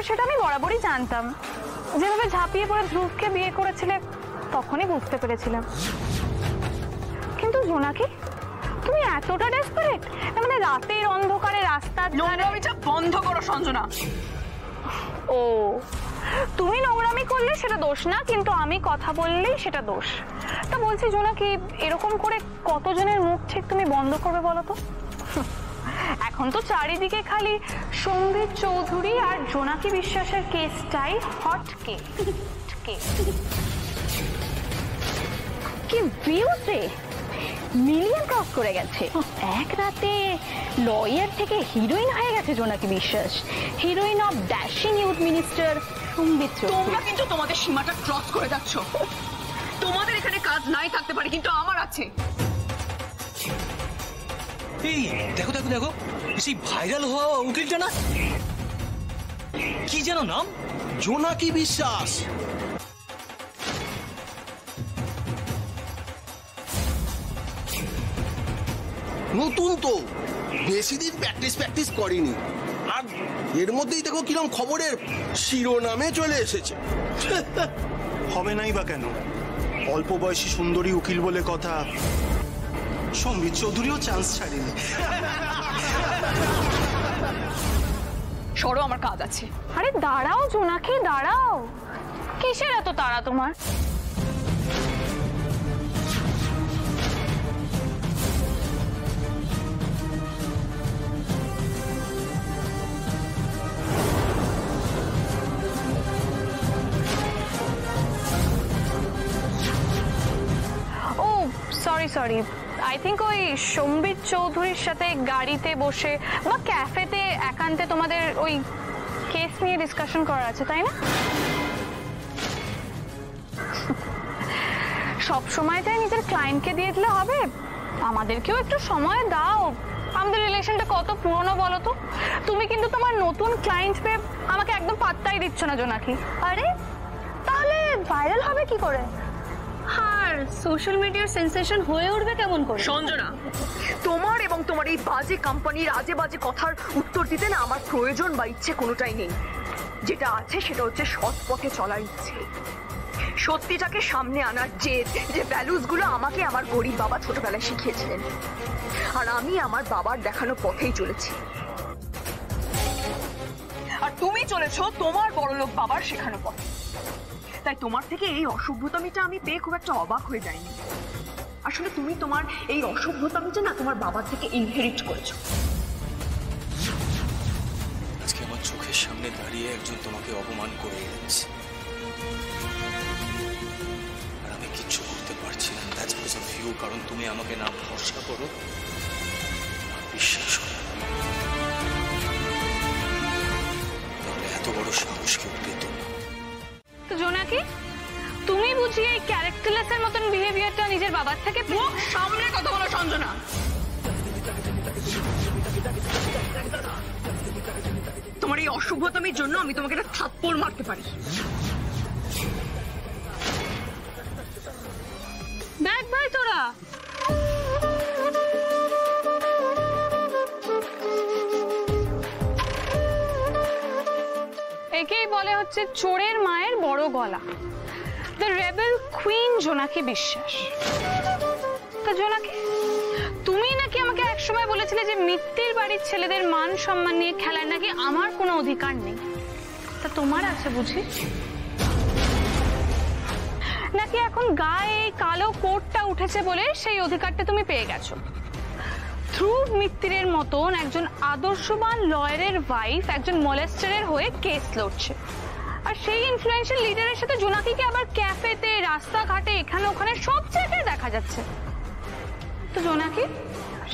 সেটা আমি বরাবরই জানতাম। যেভাবে ঝাঁপিয়ে পড়ে ধ্রুবকে বিয়ে করেছিলে তখনই বুঝতে পেরেছিলাম। কিন্তু জোনাকি, তুমি এতটা ডেসপারেট? মানে রাতের অন্ধকারে রাস্তার নোংরামিটা বন্ধ করো সঞ্জনা। ও, তুমি নোংরামি করলে সেটা দোষ না, কিন্তু আমি কথা বললেই সেটা দোষ। তা বলছি জোনাকি, এরকম করে কতজনের মুখ ঠিক তুমি বন্ধ করবে বলো তো? এখন তো চারিদিকে খালি সম্বিত চৌধুরী আর জোনাকি বিশ্বাসের কেসটাই হট কেস। কি ভিউজ রে, মিলিয়ন ক্রস করে গেছে। এক রাতে লয়ার থেকে হিরোইন হয়ে গেছে জোনাকি বিশ্বাস, heroine of dashing youth minister সম্বিত চৌধুরী। তোমরা কিন্তু তোমাদের সীমাটা ক্রস করে যাচ্ছ। তোমাদের এখানে কাজ নাই থাকতে পারে, কিন্তু আমার আছে। এই দেখো দেখো দেখো, সেই ভাইরাল হওয়া উকিলটা না, কি যেন নাম? জোনাকি বিশ্বাস। নতুন তো, বেশি দিন প্র্যাকটিস করিনি, আর এর মধ্যেই দেখো কিরম খবরের শিরোনামে চলে এসেছে। হবে নাই বা কেন? অল্প বয়সী সুন্দরী উকিল বলে কথা, সম্বিত চৌধুরীও চান্স ছাড়েনি। সরো, আমার কাজ আছে। আরে দাঁড়াও জোনাকি, দাঁড়াও। কিসের এত তাড়া তোমার? ও সরি, আই থিঙ্ক ওই সম্বিত চৌধুরীর সাথে গাড়িতে বসে বা ক্যাফেতে একান্তে তোমাদের ওই কেস নিয়ে ডিসকাশন করার আছে, তাই না? সব সময়টাই নিজের ক্লায়েন্টকে দিয়ে দিলে হবে? আমাদেরকেও একটু সময় দাও। আমাদের রিলেশনটা কত পুরনো বলো তো। তুমি কিন্তু তোমার নতুন ক্লায়েন্ট পেয়ে আমাকে একদম পাত্তাই দিচ্ছ না জোনাকি। আরে তাহলে ভাইরাল হবে কি করে? আর সোশ্যাল মিডিয়ার সেন্সেশন হয়ে উঠবে কেমন করে? সঞ্জনা, তোমার এবং তোমার এই বাজে কোম্পানির আজে বাজে কথার উত্তর দিতে না আমার প্রয়োজন বা ইচ্ছে কোনোটাই নেই। যেটা আছে সেটা হচ্ছে সৎ পথে চলার ইচ্ছে, সত্যিটাকে সামনে আনার জেদ, যে ভ্যালুস গুলো আমাকে আমার গরিব বাবা ছোটবেলায় শিখিয়েছিলেন, আর আমি আমার বাবার দেখানো পথেই চলেছি। আর তুমি চলেছো তোমার বড়লোক বাবার শেখানো পথে। তাই তোমার থেকে এই অসভ্যতামিটা আমি পেয়ে খুব একটা অবাক হয়ে যাইনি। আসলে তুমি তোমার এই অসভ্যতামিটা না তোমার বাবার থেকে ইনহেরিট করেছো। আজকে আমার চোখের সামনে দাঁড়িয়ে একজন তোমাকে অপমান করে যাচ্ছে, আর আমি কিচ্ছু করতে পারছি না। দ্যাটস বিকজ অফ ইউ, কারণ তুমি আমাকে না ভরসা করো না বিশ্বাস করো। তাহলে এত বড় সাহস কেউ পেত না। তো জোনাকি, তুমি বুঝি এই ক্যারেক্টারলেসের মতন বিহেভিয়ারটা নিজের বাবার থেকে? মুখ সামনে কথা বলো সঞ্জনা। তোমার এই অসভ্যতামির জন্য আমি তোমাকে একটা থাপ্পড় মারতে পারি। দেখ ভাই তোরা, একেই বলে হচ্ছে চোরের মায়ের বড় গলা, দ্য রেবেল কুইন জোনাকি বিশ্বাস। তা জোনাকি, তুমি নাকি আমাকে একসময় বলেছিলে যে মিত্তির বাড়ির ছেলেদের মান সম্মান নিয়ে খেলার নাকি আমার কোনো অধিকার নেই। তা তোমার আছে বুঝি? নাকি এখন গায়ে কালো কোটটা উঠেছে বলে সেই অধিকারটা তুমি পেয়ে গেছো? ধ্রুব মিত্তিরের মতন একজন আদর্শবান লয়ারের ওয়াইফ একজন মলেস্টারের হয়ে কেস লড়ছে, আর সেই ইনফ্লুয়েন্সিয়াল লিডারের সাথে জোনাকিকে আবার ক্যাফেতে, রাস্তাঘাটে, এখানে ওখানে সব জায়গায় দেখা যাচ্ছে। তো জোনাকি,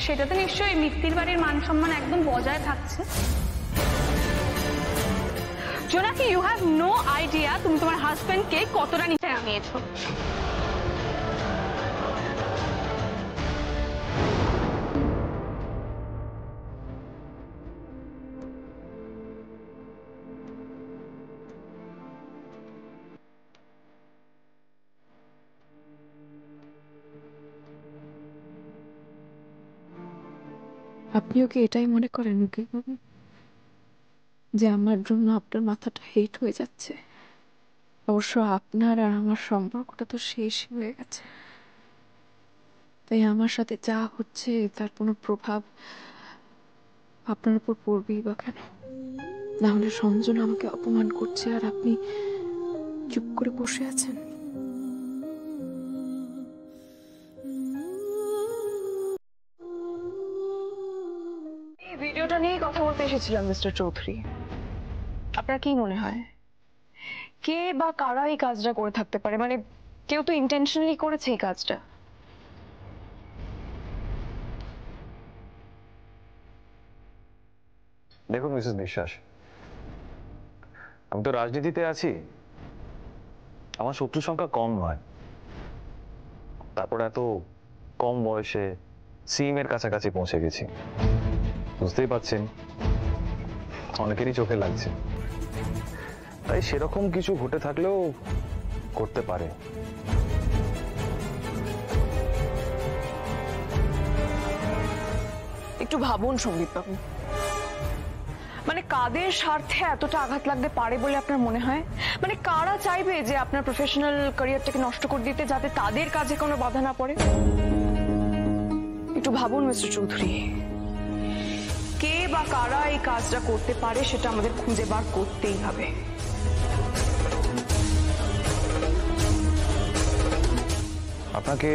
সেটা তো নিশ্চয়ই মিত্তির বাড়ির মান সম্মান একদম বজায় থাকছে। জোনাকি, ইউ হ্যাভ নো আইডিয়া তুমি তোমার হাজবেন্ডকে কতটা নিচে নামিয়েছো। আপনিও কি এটাই মনে করেন? যে আমার জন্য আপনার মাথাটা হিট হয়ে যাচ্ছে। অবশ্য আপনার আর আমার সম্পর্কটা তো শেষই হয়ে গেছে, তাই আমার সাথে যা হচ্ছে তার কোনো প্রভাব আপনার উপর পড়বেই বা কেন? না হলে সঞ্জন আমাকে অপমান করছে আর আপনি চুপ করে বসে আছেন। এই ভিডিওটা নিয়ে কথা বলতে এসেছিলাম মিস্টার চৌধুরী। আপনার কি মনে হয় কে বা কারা এই কাজটা করে থাকতে পারে? মানে কেউ তো ইন্টেনশনালি করেছে এই কাজটা। দেখুন মিসেস বিশ্বাস, আমি তো রাজনীতিতে আছি, আমার শত্রু সংখ্যা কম নয়। তারপর এত কম বয়সে সিএম-এর কাছাকাছি পৌঁছে গেছি, বুঝতেই পারছেন অনেকেরই চোখে লাগছে। তাই সেরকম কিছু ঘটে থাকলেও করতে পারে। একটু ভাবুন সন্দীপ বাবু, মানে কাদের স্বার্থে এতটা আঘাত লাগতে পারে বলে আপনার মনে হয়? মানে কারা চাইবে যে আপনার প্রফেশনাল ক্যারিয়ারটাকে নষ্ট করে দিতে, যাতে তাদের কাজে কোনো বাধা না পড়ে? একটু ভাবুন মিস্টার চৌধুরী, কে বা কারা এই কাজটা করতে পারে সেটা আমাদের খুঁজে বার করতেই হবে। আপনাকে